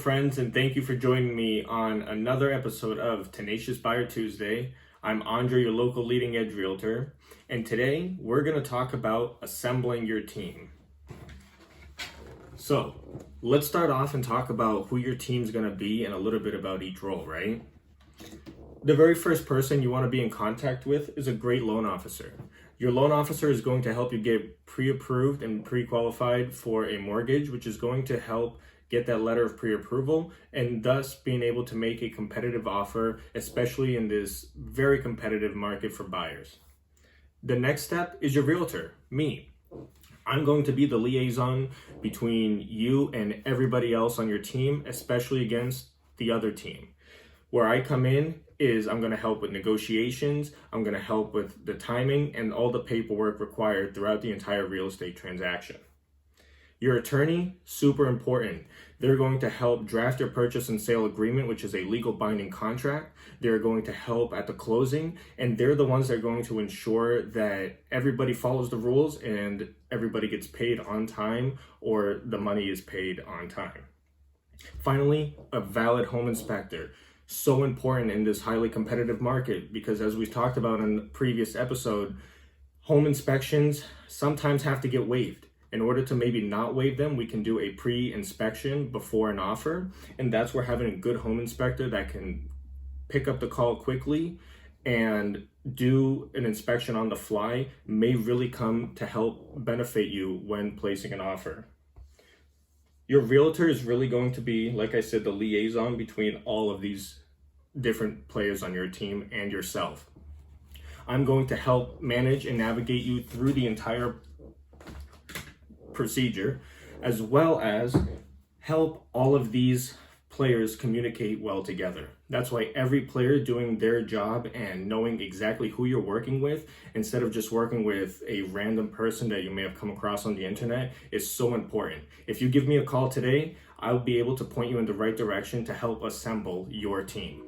friends, and thank you for joining me on another episode of Tenacious Buyer Tuesday. I'm Andre, your local leading edge realtor, and today we're going to talk about assembling your team. So let's start off and talk about who your team's going to be and a little bit about each role, right? The very first person you want to be in contact with is a great loan officer. Your loan officer is going to help you get pre-approved and pre-qualified for a mortgage, which is going to help get that letter of pre-approval and thus being able to make a competitive offer, especially in this very competitive market for buyers. The next step is your realtor, me. I'm going to be the liaison between you and everybody else on your team, especially against the other team. Where I come in is I'm going to help with negotiations, I'm going to help with the timing and all the paperwork required throughout the entire real estate transaction. Your attorney, super important. They're going to help draft your purchase and sale agreement, which is a legal binding contract. They're going to help at the closing, and they're the ones that are going to ensure that everybody follows the rules and everybody gets paid on time or the money is paid on time. Finally, a valid home inspector. So important in this highly competitive market because, as we've talked about in the previous episode, home inspections sometimes have to get waived. In order to maybe not waive them, we can do a pre-inspection before an offer, and that's where having a good home inspector that can pick up the call quickly and do an inspection on the fly may really come to help benefit you when placing an offer. Your realtor is really going to be, like I said, the liaison between all of these different players on your team and yourself. I'm going to help manage and navigate you through the entire procedure, as well as help all of these players communicate well together. That's why every player doing their job and knowing exactly who you're working with, instead of just working with a random person that you may have come across on the internet, is so important. If you give me a call today, I'll be able to point you in the right direction to help assemble your team.